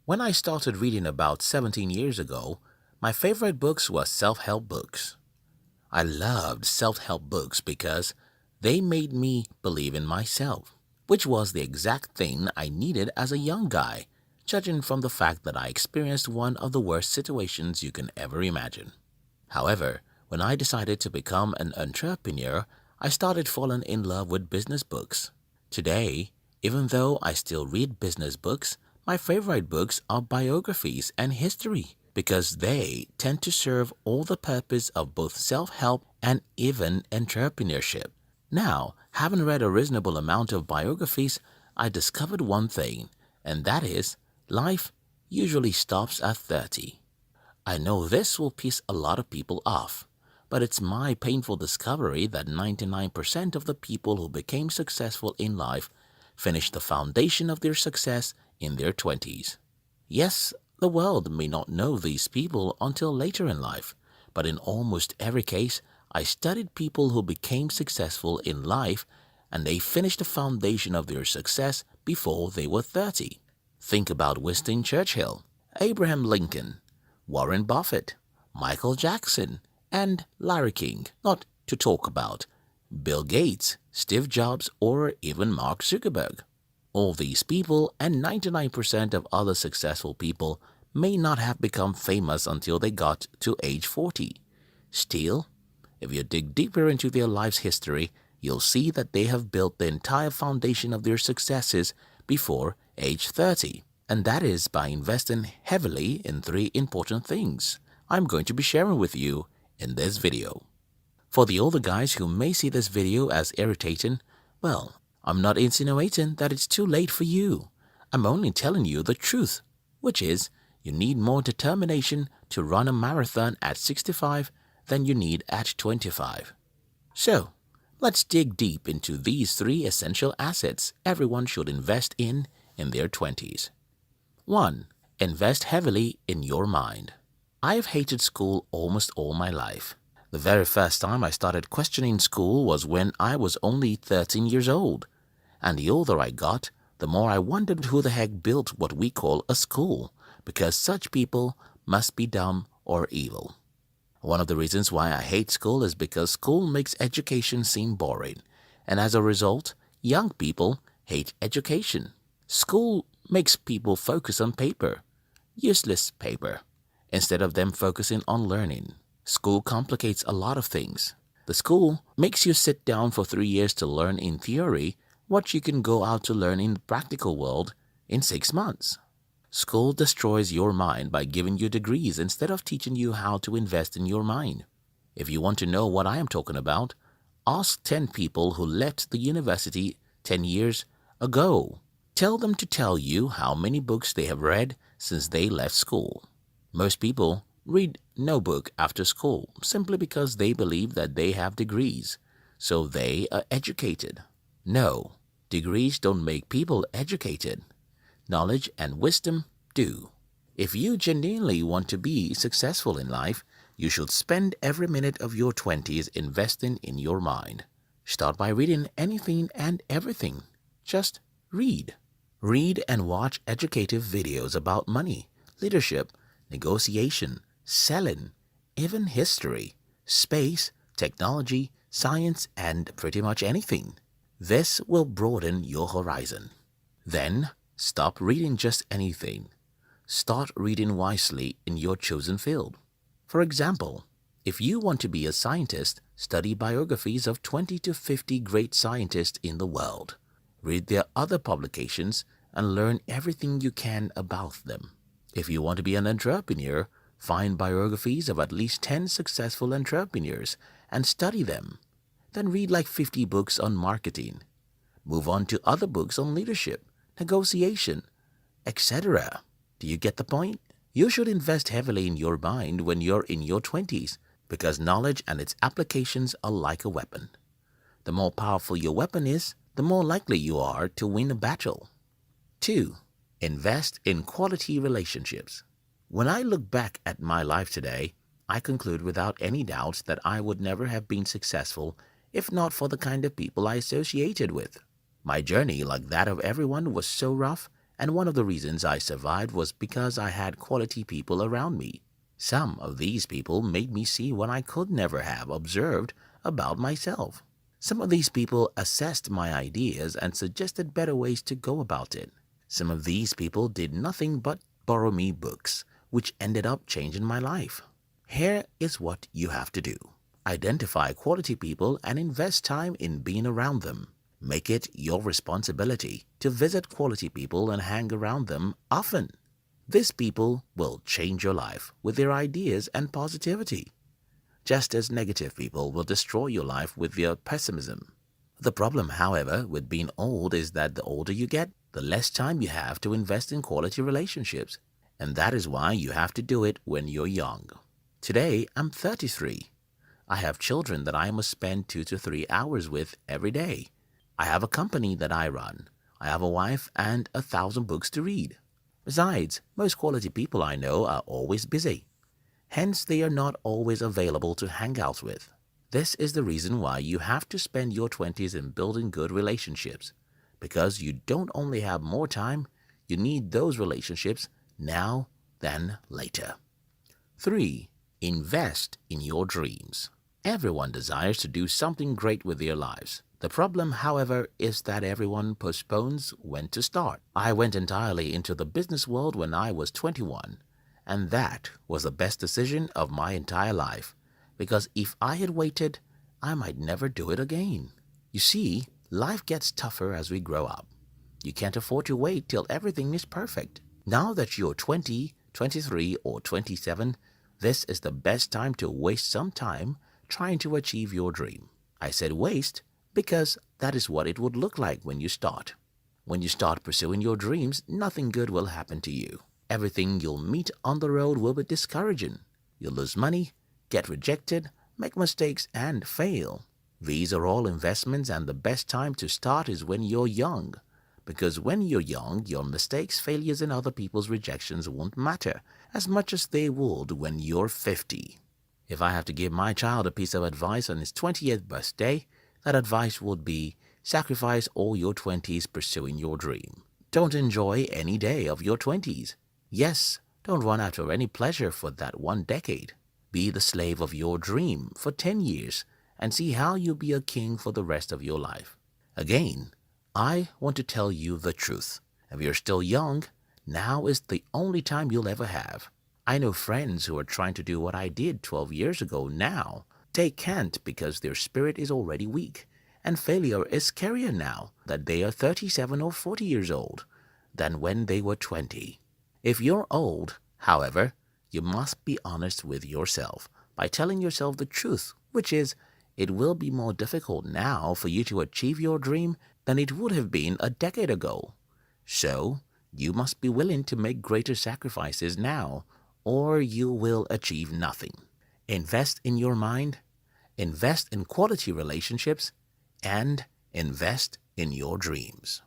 When I started reading about 17 years ago, my favorite books were self-help books. I loved self-help books because they made me believe in myself, which was the exact thing I needed as a young guy, judging from the fact that I experienced one of the worst situations you can ever imagine. However, when I decided to become an entrepreneur, I started falling in love with business books. Today, even though I still read business books, my favorite books are biographies and history because they tend to serve all the purpose of both self-help and even entrepreneurship. Now, having read a reasonable amount of biographies, I discovered one thing, and that is life usually stops at 30. I know this will piss a lot of people off, but it's my painful discovery that 99% of the people who became successful in life finished the foundation of their success in their 20s. Yes, the world may not know these people until later in life, but in almost every case, I studied people who became successful in life and they finished the foundation of their success before they were 30. Think about Winston Churchill, Abraham Lincoln, Warren Buffett, Michael Jackson, and Larry King, not to talk about Bill Gates, Steve Jobs, or even Mark Zuckerberg. All these people and 99% of other successful people may not have become famous until they got to age 40. Still, if you dig deeper into their life's history, you'll see that they have built the entire foundation of their successes before age 30. And that is by investing heavily in three important things I'm going to be sharing with you in this video. For the older guys who may see this video as irritating, well, I'm not insinuating that it's too late for you. I'm only telling you the truth, which is you need more determination to run a marathon at 65 than you need at 25. So, let's dig deep into these three essential assets everyone should invest in their 20s. 1. Invest heavily in your mind. I've hated school almost all my life. The very first time I started questioning school was when I was only 13 years old. And the older I got, the more I wondered who the heck built what we call a school, because such people must be dumb or evil. One of the reasons why I hate school is because school makes education seem boring, and as a result, young people hate education. School makes people focus on paper, useless paper, instead of them focusing on learning. School complicates a lot of things. The school makes you sit down for 3 years to learn in theory what you can go out to learn in the practical world in 6 months. School destroys your mind by giving you degrees instead of teaching you how to invest in your mind. If you want to know what I am talking about, ask 10 people who left the university 10 years ago. Tell them to tell you how many books they have read since they left school. Most people read no book after school simply because they believe that they have degrees, so they are educated. No, degrees don't make people educated. Knowledge and wisdom do. If you genuinely want to be successful in life, you should spend every minute of your 20s investing in your mind. Start by reading anything and everything. Just read. Read and watch educative videos about money, leadership, negotiation, selling, even history, space, technology, science, and pretty much anything. This will broaden your horizon. Then, stop reading just anything. Start reading wisely in your chosen field. For example, if you want to be a scientist, study biographies of 20 to 50 great scientists in the world. Read their other publications and learn everything you can about them. If you want to be an entrepreneur, find biographies of at least 10 successful entrepreneurs and study them. Then read like 50 books on marketing. Move on to other books on leadership, negotiation, etc. Do you get the point? You should invest heavily in your mind when you're in your 20s because knowledge and its applications are like a weapon. The more powerful your weapon is, the more likely you are to win a battle. 2. Invest in quality relationships. When I look back at my life today, I conclude without any doubt that I would never have been successful if not for the kind of people I associated with. My journey, like that of everyone, was so rough And one of the reasons I survived was because I had quality people around me. Some of these people made me see what I could never have observed about myself. Some of these people assessed my ideas and suggested better ways to go about it. Some of these people did nothing but borrow me books, which ended up changing my life. Here is what you have to do. Identify quality people and invest time in being around them. Make it your responsibility to visit quality people and hang around them often. These people will change your life with their ideas and positivity, just as negative people will destroy your life with their pessimism. The problem, however, with being old is that the older you get, the less time you have to invest in quality relationships. And that is why you have to do it when you're young. Today, I'm 33. I have children that I must spend 2 to 3 hours with every day. I have a company that I run. I have a wife and 1,000 books to read. Besides, most quality people I know are always busy. Hence, they are not always available to hang out with. This is the reason why you have to spend your 20s in building good relationships. Because you don't only have more time, you need those relationships now than later. 3. Invest in your dreams. Everyone desires to do something great with their lives. The problem, however, is that everyone postpones when to start. I went entirely into the business world when I was 21, and that was the best decision of my entire life, because if I had waited, I might never do it again. You see, life gets tougher as we grow up. You can't afford to wait till everything is perfect. Now that you're 20, 23, or 27, this is the best time to waste some time trying to achieve your dream. I said waste because that is what it would look like when you start. When you start pursuing your dreams, nothing good will happen to you. Everything you'll meet on the road will be discouraging. You'll lose money, get rejected, make mistakes, and fail. These are all investments, and the best time to start is when you're young. Because when you're young, your mistakes, failures, and other people's rejections won't matter as much as they would when you're 50. If I have to give my child a piece of advice on his 20th birthday, that advice would be, sacrifice all your 20s pursuing your dream. Don't enjoy any day of your 20s. Yes, don't run after any pleasure for that one decade. Be the slave of your dream for 10 years and see how you'll be a king for the rest of your life. Again, I want to tell you the truth. If you're still young, now is the only time you'll ever have. I know friends who are trying to do what I did 12 years ago now. They can't because their spirit is already weak, and failure is scarier now that they are 37 or 40 years old than when they were 20. If you're old, however, you must be honest with yourself by telling yourself the truth, which is, it will be more difficult now for you to achieve your dream than it would have been a decade ago. So, you must be willing to make greater sacrifices now, or you will achieve nothing. Invest in your mind, invest in quality relationships, and invest in your dreams.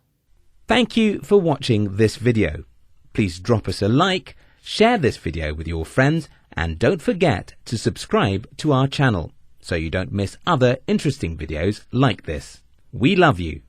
Thank you for watching this video. Please drop us a like, share this video with your friends, and don't forget to subscribe to our channel so you don't miss other interesting videos like this. We love you.